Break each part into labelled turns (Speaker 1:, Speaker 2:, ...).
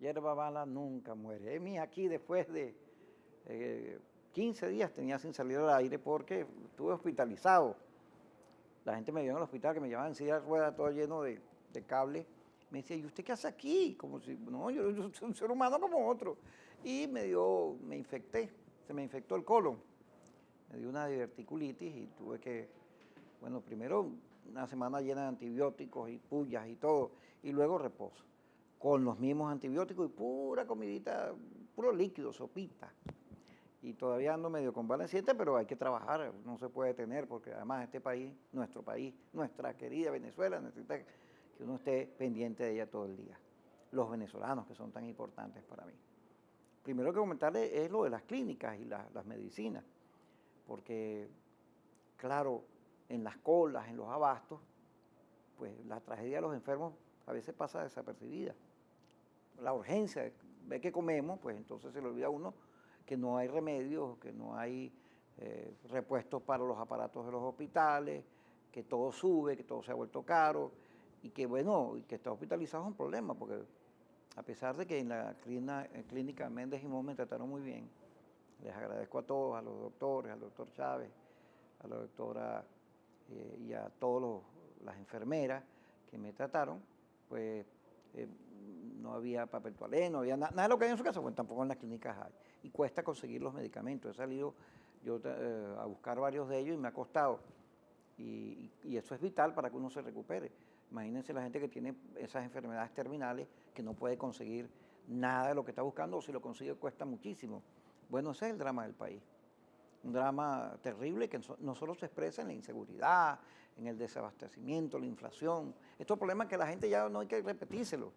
Speaker 1: hierba mala nunca muere. Emi aquí después de 15 días tenía sin salir al aire porque estuve hospitalizado. La gente me vio en el hospital que me llevaban en silla de ruedas todo lleno de cables. Me decía, ¿y usted qué hace aquí? Como si, no, yo soy un ser humano como otro. Y me infecté, se me infectó el colon. Me dio una diverticulitis y tuve que, bueno, primero una semana llena de antibióticos y pullas y todo, y luego reposo. Con los mismos antibióticos y pura comidita, puro líquido, sopita. Y todavía ando medio convaleciente, pero hay que trabajar, no se puede tener, porque además este país, nuestra querida Venezuela, necesita que uno esté pendiente de ella todo el día. Los venezolanos, que son tan importantes para mí. Primero que comentarle es lo de las clínicas y las medicinas, porque, claro, en las colas, en los abastos, pues la tragedia de los enfermos a veces pasa desapercibida. La urgencia, ve que comemos, pues entonces se le olvida a uno que no hay remedios, que no hay repuestos para los aparatos de los hospitales, que todo sube, que todo se ha vuelto caro, y que bueno, y que estar hospitalizado es un problema, porque a pesar de que en la clínica Méndez y Mon me trataron muy bien, les agradezco a todos, a los doctores, al doctor Chávez, a la doctora y a todas las enfermeras que me trataron, pues no había papel toalé, no había nada de lo que hay en su casa, pues tampoco en las clínicas hay. Y cuesta conseguir los medicamentos. He salido yo a buscar varios de ellos y me ha costado. Y eso es vital para que uno se recupere. Imagínense la gente que tiene esas enfermedades terminales que no puede conseguir nada de lo que está buscando, o si lo consigue cuesta muchísimo. Bueno, ese es el drama del país. Un drama terrible que no solo se expresa en la inseguridad, en el desabastecimiento, la inflación. Estos problemas que la gente ya no hay que repetírselo,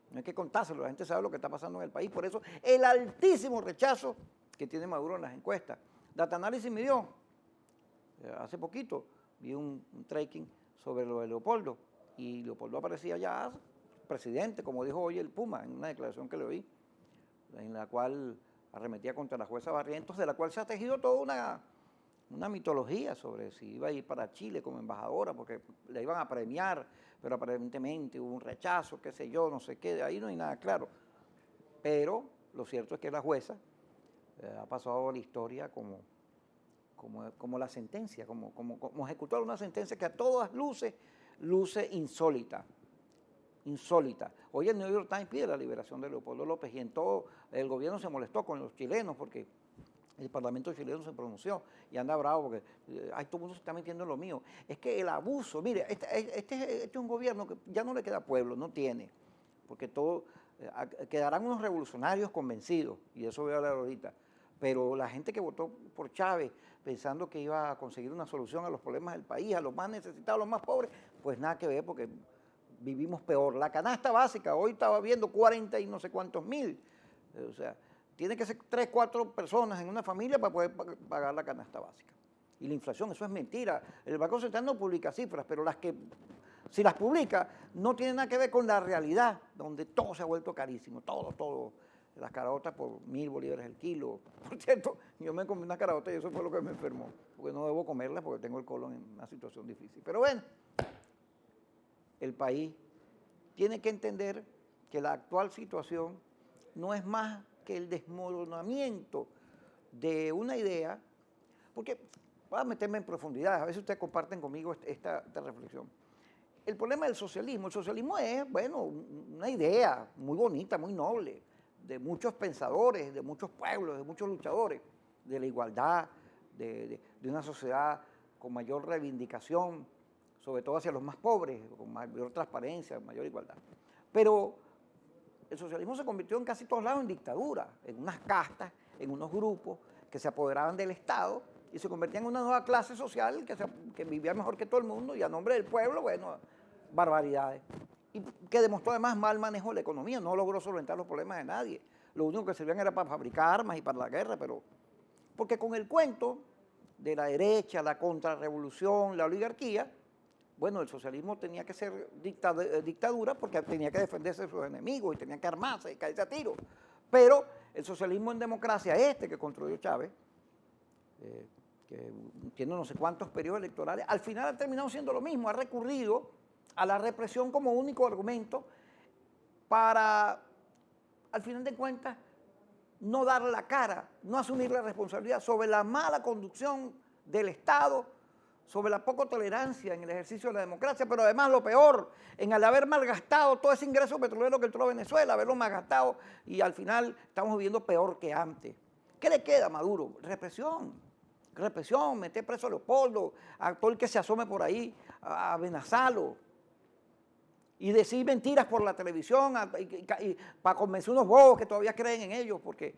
Speaker 1: no hay que contárselo, la gente sabe lo que está pasando en el país. Por eso el altísimo rechazo que tiene Maduro en las encuestas. Data Análisis me dio, hace poquito, vi un tracking sobre lo de Leopoldo, y Leopoldo aparecía ya presidente, como dijo hoy el Puma, en una declaración que le oí, en la cual arremetía contra la jueza Barrientos, de la cual se ha tejido toda una mitología sobre si iba a ir para Chile como embajadora, porque le iban a premiar, pero aparentemente hubo un rechazo, qué sé yo, no sé qué, de ahí no hay nada claro. Pero lo cierto es que la jueza ha pasado a la historia como la sentencia, como ejecutor de una sentencia que a todas luces luce insólita. Hoy el New York Times pide la liberación de Leopoldo López y en todo el gobierno se molestó con los chilenos porque el Parlamento chileno se pronunció y anda bravo porque todo el mundo se está metiendo en lo mío. Es que el abuso, mire, este es un gobierno que ya no le queda pueblo, no tiene, porque quedarán unos revolucionarios convencidos, y de eso voy a hablar ahorita, pero la gente que votó por Chávez pensando que iba a conseguir una solución a los problemas del país, a los más necesitados, a los más pobres, pues nada que ver porque vivimos peor. La canasta básica, hoy estaba viendo 40 y no sé cuántos mil, o sea, tiene que ser 3, 4 personas en una familia para poder pagar la canasta básica. Y la inflación, eso es mentira. El Banco Central no publica cifras, pero si las publica, no tienen nada que ver con la realidad, donde todo se ha vuelto carísimo, todo. Las caraotas por 1.000 bolívares el kilo. Por cierto, yo me comí una caraota y eso fue lo que me enfermó, porque no debo comerlas porque tengo el colon en una situación difícil. Pero bueno, el país tiene que entender que la actual situación no es más que el desmoronamiento de una idea, porque voy a meterme en profundidad, a veces ustedes comparten conmigo esta reflexión. El problema del socialismo, el socialismo es, bueno, una idea muy bonita, muy noble, de muchos pensadores, de muchos pueblos, de muchos luchadores, de la igualdad, de una sociedad con mayor reivindicación, sobre todo hacia los más pobres, con mayor transparencia, mayor igualdad. Pero el socialismo se convirtió en casi todos lados en dictadura, en unas castas, en unos grupos que se apoderaban del Estado y se convertían en una nueva clase social que vivía mejor que todo el mundo y a nombre del pueblo, bueno, barbaridades. Y que demostró además mal manejo de la economía, no logró solventar los problemas de nadie. Lo único que servían era para fabricar armas y para la guerra, pero porque con el cuento de la derecha, la contrarrevolución, la oligarquía, bueno, el socialismo tenía que ser dictadura porque tenía que defenderse de sus enemigos y tenía que armarse y caerse a tiro. Pero el socialismo en democracia, que construyó Chávez, que tiene no sé cuántos periodos electorales, al final ha terminado siendo lo mismo, ha recurrido a la represión como único argumento para al final de cuentas, no dar la cara, no asumir la responsabilidad sobre la mala conducción del Estado, sobre la poca tolerancia en el ejercicio de la democracia, pero además lo peor, en el haber malgastado todo ese ingreso petrolero que entró a Venezuela, haberlo malgastado y al final estamos viviendo peor que antes. ¿Qué le queda a Maduro? Represión, meter preso a Leopoldo, a todo el que se asome por ahí, a amenazarlo. Y decir mentiras por la televisión y para convencer unos bobos que todavía creen en ellos, porque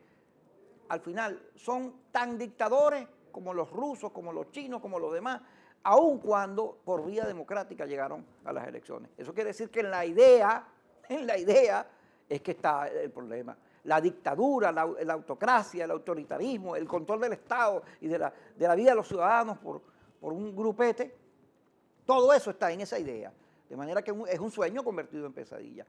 Speaker 1: al final son tan dictadores como los rusos, como los chinos, como los demás, aun cuando por vía democrática llegaron a las elecciones. Eso quiere decir que en la idea es que está el problema. La dictadura, la autocracia, el autoritarismo, el control del Estado y de la vida de los ciudadanos por un grupete, todo eso está en esa idea. De manera que es un sueño convertido en pesadilla.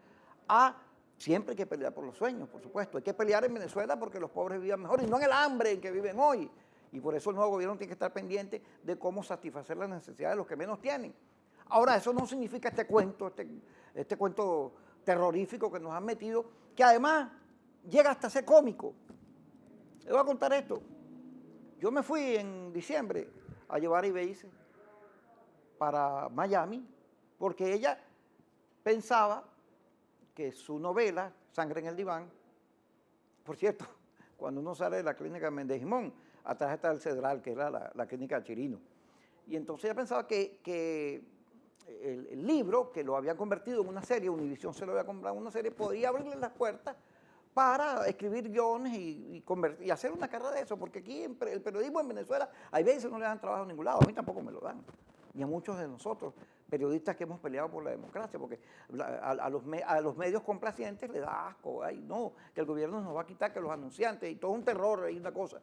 Speaker 1: Siempre hay que pelear por los sueños, por supuesto. Hay que pelear en Venezuela porque los pobres vivan mejor y no en el hambre en que viven hoy. Y por eso el nuevo gobierno tiene que estar pendiente de cómo satisfacer las necesidades de los que menos tienen. Ahora, eso no significa este cuento terrorífico que nos han metido, que además llega hasta ser cómico. Les voy a contar esto. Yo me fui en diciembre a llevar a Ibeice para Miami, porque ella pensaba que su novela, Sangre en el Diván, por cierto, cuando uno sale de la clínica Méndez Jimón, atrás está el Cedral, que era la clínica Chirino. Y entonces ella pensaba que el libro, que lo habían convertido en una serie, Univisión se lo había comprado en una serie, podía abrirle las puertas para escribir guiones y hacer una carrera de eso, porque aquí el periodismo en Venezuela, hay veces no le dan trabajo a ningún lado, a mí tampoco me lo dan, ni a muchos de nosotros, periodistas que hemos peleado por la democracia, porque a los medios complacientes les da asco, ay, no, que el gobierno nos va a quitar, que los anunciantes, y todo un terror y una cosa.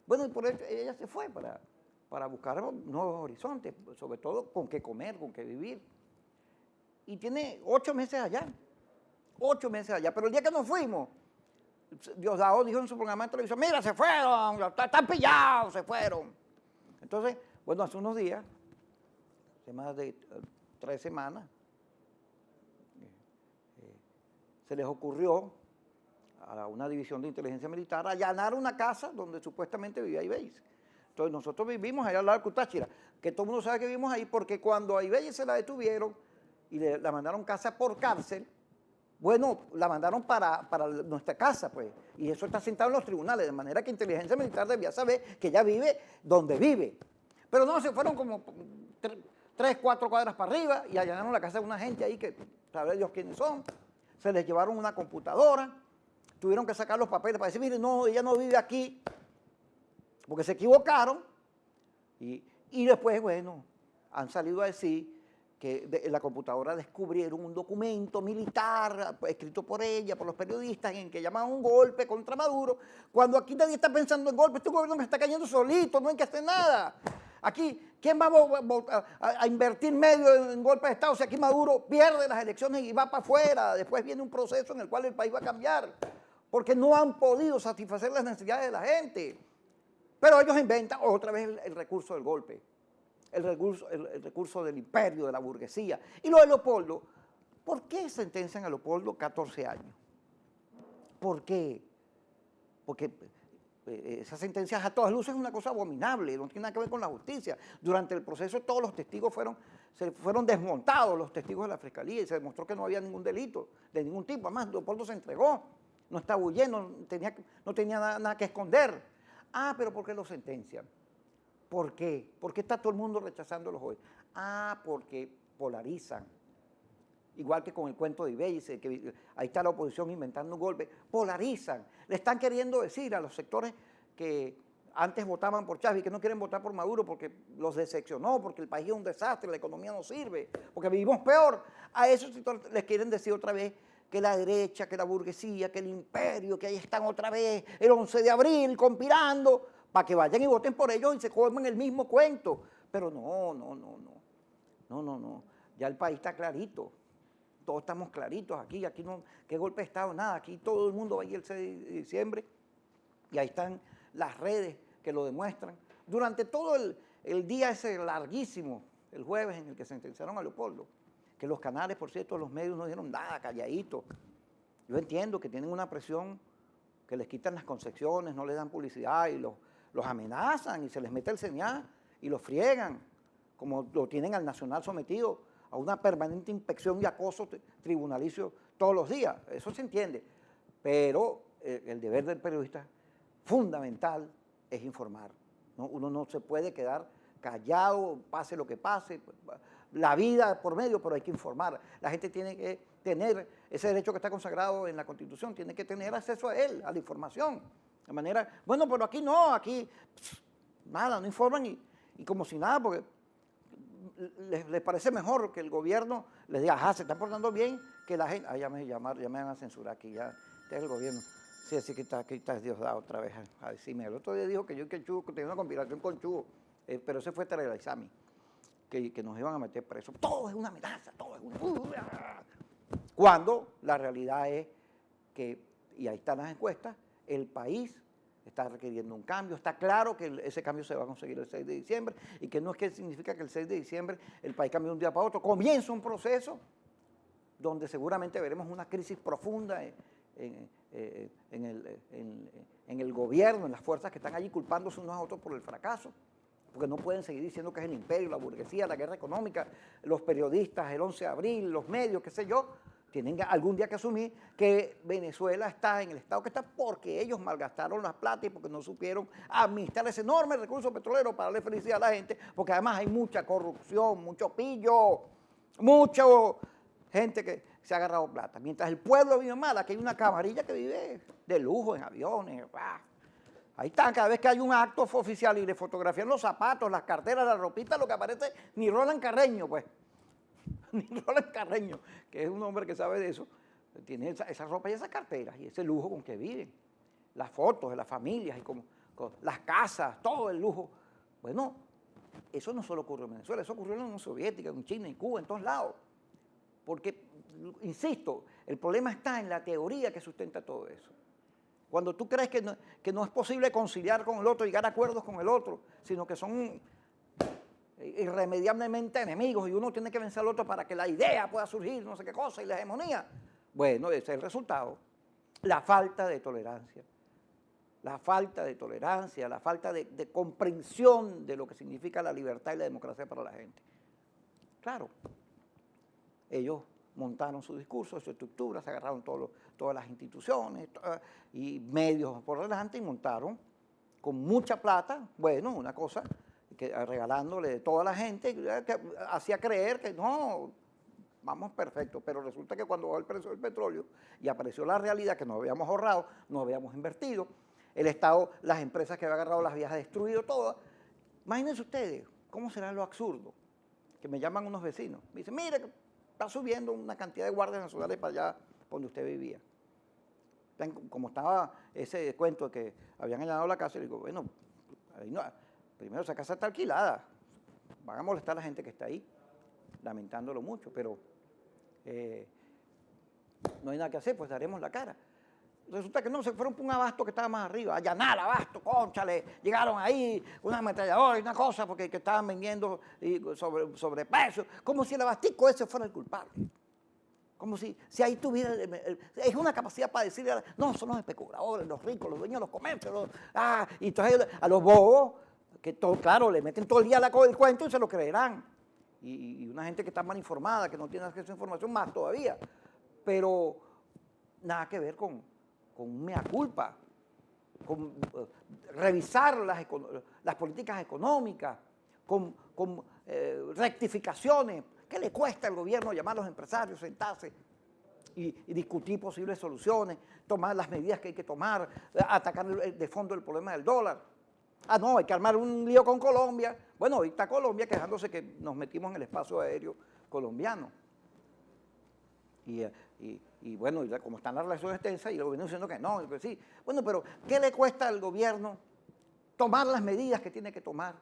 Speaker 1: Bueno, y por eso ella se fue para buscar nuevos horizontes, sobre todo con qué comer, con qué vivir. Y tiene 8 meses allá, pero el día que nos fuimos, Diosdado dijo en su programa de televisión, mira, se fueron, están pillados, se fueron. Entonces, bueno, hace unos días, hace más de 3 semanas, se les ocurrió a una división de inteligencia militar allanar una casa donde supuestamente vivía Ibeice. Entonces nosotros vivimos allá al lado de Cutáchira, que todo el mundo sabe que vivimos ahí, porque cuando a Ibeice se la detuvieron y la mandaron casa por cárcel, bueno, la mandaron para nuestra casa, pues, y eso está sentado en los tribunales, de manera que inteligencia militar debía saber que ella vive donde vive. Pero no, se fueron como 3, 4 cuadras para arriba y allanaron la casa de una gente ahí que sabe Dios quiénes son. Se les llevaron una computadora, tuvieron que sacar los papeles para decir, mire, no, ella no vive aquí, porque se equivocaron. Y después, bueno, han salido a decir que en la computadora descubrieron un documento militar escrito por ella, por los periodistas, en que llamaban un golpe contra Maduro, cuando aquí nadie está pensando en golpe, este gobierno me está cayendo solito, no hay que hacer nada. Aquí, ¿quién va a invertir medio en golpe de Estado si aquí Maduro pierde las elecciones y va para afuera? Después viene un proceso en el cual el país va a cambiar, porque no han podido satisfacer las necesidades de la gente. Pero ellos inventan otra vez el recurso del golpe. El recurso del imperio, de la burguesía. Y lo de Leopoldo, ¿por qué sentencian a Leopoldo 14 años? ¿Por qué? Porque esas sentencias a todas luces es una cosa abominable, no tiene nada que ver con la justicia. Durante el proceso todos los testigos fueron desmontados, los testigos de la fiscalía, y se demostró que no había ningún delito de ningún tipo. Además, Leopoldo se entregó, no estaba huyendo, no tenía nada que esconder. Pero ¿por qué lo sentencian? ¿Por qué? ¿Por qué está todo el mundo rechazándolos hoy? Porque polarizan. Igual que con el cuento de Ibeice, que ahí está la oposición inventando un golpe. Polarizan. Le están queriendo decir a los sectores que antes votaban por Chávez y que no quieren votar por Maduro porque los decepcionó, porque el país es un desastre, la economía no sirve, porque vivimos peor. A esos sectores les quieren decir otra vez que la derecha, que la burguesía, que el imperio, que ahí están otra vez el 11 de abril conspirando para que vayan y voten por ellos y se coman el mismo cuento. Pero no. Ya el país está clarito. Todos estamos claritos aquí no, qué golpe de Estado, nada. Aquí todo el mundo va a ir el 6 de diciembre y ahí están las redes que lo demuestran. Durante todo el día ese larguísimo, el jueves en el que sentenciaron a Leopoldo, que los canales, por cierto, los medios no dijeron nada, calladitos. Yo entiendo que tienen una presión que les quitan las concesiones, no les dan publicidad y los amenazan y se les mete el señal y los friegan, como lo tienen al Nacional sometido a una permanente inspección y acoso tribunalicio todos los días. Eso se entiende, pero el deber del periodista fundamental es informar, ¿no? Uno no se puede quedar callado, pase lo que pase, la vida por medio, pero hay que informar. La gente tiene que tener ese derecho que está consagrado en la Constitución, tiene que tener acceso a él, a la información. De manera, bueno, pero aquí no, aquí nada, no informan y como si nada, porque les parece mejor que el gobierno les diga, ajá, se están portando bien, que la gente, ya me van a censurar aquí, ya, este es el gobierno. Sí, así que está Diosdado otra vez a decirme. El otro día dijo que yo y que Chugo, que tenía una conspiración con Chugo, pero ese fue Terelaizami, que nos iban a meter presos. Todo es una amenaza, todo es una... Cuando la realidad es que, y ahí están las encuestas, el país está requiriendo un cambio. Está claro que ese cambio se va a conseguir el 6 de diciembre y que no es que significa que el 6 de diciembre el país cambie de un día para otro. Comienza un proceso donde seguramente veremos una crisis profunda en el gobierno, en las fuerzas que están allí culpándose unos a otros por el fracaso, porque no pueden seguir diciendo que es el imperio, la burguesía, la guerra económica, los periodistas, el 11 de abril, los medios, qué sé yo. Tienen algún día que asumir que Venezuela está en el estado que está porque ellos malgastaron las plata y porque no supieron administrar ese enorme recurso petrolero para darle felicidad a la gente, porque además hay mucha corrupción, mucho pillo, mucha gente que se ha agarrado plata. Mientras el pueblo vive mal, aquí hay una camarilla que vive de lujo en aviones. Ahí están, cada vez que hay un acto oficial y le fotografían los zapatos, las carteras, la ropita, lo que aparece, ni Roland Carreño, pues. Ni Roland Carreño, que es un hombre que sabe de eso, tiene esa ropa y esas carteras y ese lujo con que viven. Las fotos de las familias y con las casas, todo el lujo. Bueno, eso no solo ocurrió en Venezuela, eso ocurrió en la Unión Soviética, en China, en Cuba, en todos lados. Porque, insisto, el problema está en la teoría que sustenta todo eso. Cuando tú crees que no es posible conciliar con el otro, llegar a acuerdos con el otro, sino que son irremediablemente enemigos y uno tiene que vencer al otro para que la idea pueda surgir, no sé qué cosa, y la hegemonía. Bueno, ese es el resultado. La falta de tolerancia. La falta de tolerancia, la falta de comprensión de lo que significa la libertad y la democracia para la gente. Claro, ellos montaron su discurso, su estructura, se agarraron todas las instituciones y medios por delante y montaron con mucha plata, bueno, una cosa que regalándole de toda la gente, que hacía creer que no, vamos perfecto, pero resulta que cuando bajó el precio del petróleo y apareció la realidad que nos habíamos ahorrado, nos habíamos invertido, el Estado, las empresas que había agarrado las había destruido todas. Imagínense ustedes, ¿cómo será lo absurdo? Que me llaman unos vecinos, me dicen, mire, está subiendo una cantidad de guardias nacionales para allá donde usted vivía. Como estaba ese cuento de que habían allanado la casa, y digo, bueno, ahí no, primero esa casa está alquilada, van a molestar a la gente que está ahí, lamentándolo mucho, pero no hay nada que hacer, pues daremos la cara. Resulta que no, se fueron por un abasto que estaba más arriba, allanar abasto, cónchale, llegaron ahí una ametralladora y una cosa porque que estaban vendiendo sobreprecio, como si el abastico ese fuera el culpable. Como si ahí tuviera, es una capacidad para decirle, no, son los especuladores, los ricos, los dueños de los comercios, y entonces a los bobos, que todo, claro, le meten todo el día el cuento y se lo creerán. Y una gente que está mal informada, que no tiene acceso a información, más todavía. Pero nada que ver con mea culpa, con revisar las políticas económicas, con rectificaciones. ¿Qué le cuesta al gobierno llamar a los empresarios, sentarse y discutir posibles soluciones, tomar las medidas que hay que tomar, atacar de fondo el problema del dólar? Ah, no, hay que armar un lío con Colombia. Bueno, ahorita está Colombia quejándose que nos metimos en el espacio aéreo colombiano. Y bueno, como están las relaciones tensas, y el gobierno diciendo que no, que sí. Bueno, pero ¿qué le cuesta al gobierno tomar las medidas que tiene que tomar?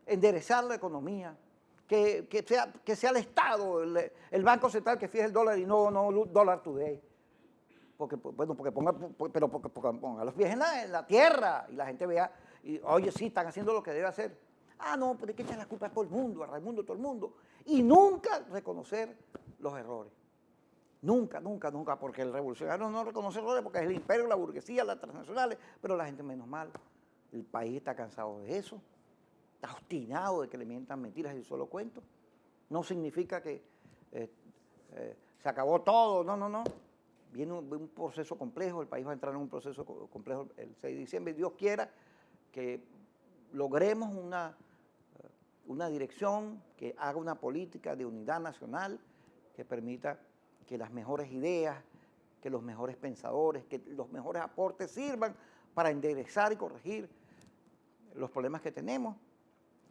Speaker 1: Enderezar la economía, que sea el Estado, el Banco Central que fije el dólar y no Dollar Today. Porque ponga los pies en la tierra y la gente vea, y, oye, sí, están haciendo lo que debe hacer. Ah, no, pero hay que echar la culpa a todo el mundo, a Raimundo, a todo el mundo. Y nunca reconocer los errores. Nunca, nunca, nunca, porque el revolucionario no reconoce errores, porque es el imperio, la burguesía, las transnacionales, pero la gente menos mal. El país está cansado de eso, está obstinado de que le mientan mentiras y solo cuentos. No significa que se acabó todo, no, no, no. Viene un proceso complejo, el país va a entrar en un proceso complejo el 6 de diciembre, y Dios quiera que logremos una dirección que haga una política de unidad nacional que permita que las mejores ideas, que los mejores pensadores, que los mejores aportes sirvan para enderezar y corregir los problemas que tenemos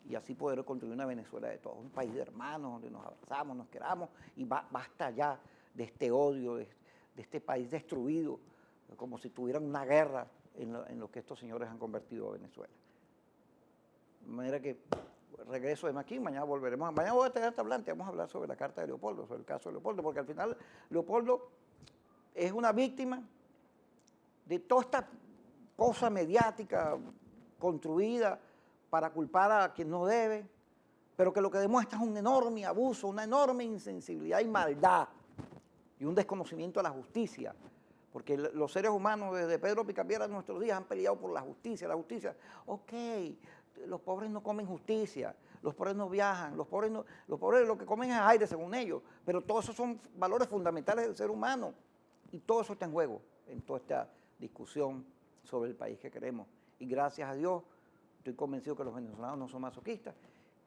Speaker 1: y así poder construir una Venezuela de todos, un país de hermanos donde nos abrazamos, nos queramos y basta ya de este odio, de este país destruido, como si tuvieran una guerra en lo que estos señores han convertido a Venezuela. De manera que regreso de aquí, mañana volveremos, mañana voy a tener hablante, vamos a hablar sobre la carta de Leopoldo, sobre el caso de Leopoldo, porque al final Leopoldo es una víctima de toda esta cosa mediática construida para culpar a quien no debe, pero que lo que demuestra es un enorme abuso, una enorme insensibilidad y maldad y un desconocimiento de la justicia, porque los seres humanos desde Pedro Picapiedra en nuestros días han peleado por la justicia, ok, los pobres no comen justicia, los pobres no viajan, los pobres lo que comen es aire según ellos, pero todos esos son valores fundamentales del ser humano y todo eso está en juego en toda esta discusión sobre el país que queremos. Y gracias a Dios estoy convencido que los venezolanos no son masoquistas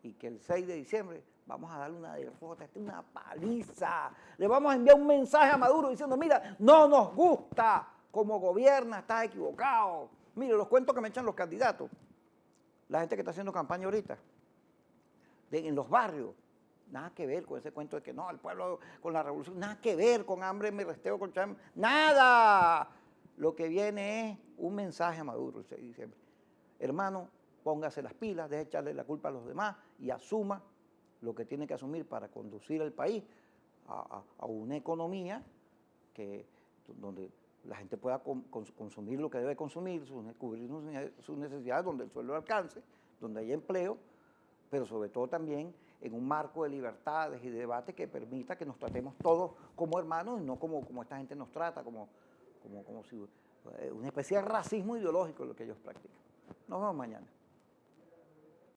Speaker 1: y que el 6 de diciembre vamos a darle una derrota, una paliza. Le vamos a enviar un mensaje a Maduro diciendo, mira, no nos gusta cómo gobierna, estás equivocado. Mire, los cuentos que me echan los candidatos, la gente que está haciendo campaña ahorita, en los barrios, nada que ver con ese cuento de que no, el pueblo con la revolución, nada que ver con hambre, me resteo con Chávez, nada. Lo que viene es un mensaje a Maduro el 6 de diciembre. Hermano, póngase las pilas, deje echarle la culpa a los demás y asuma lo que tiene que asumir para conducir el país a una economía donde la gente pueda consumir lo que debe consumir, cubrir sus necesidades, donde el sueldo alcance, donde haya empleo, pero sobre todo también en un marco de libertades y de debate que permita que nos tratemos todos como hermanos y no como esta gente nos trata, como si una especie de racismo ideológico lo que ellos practican. Nos vemos mañana.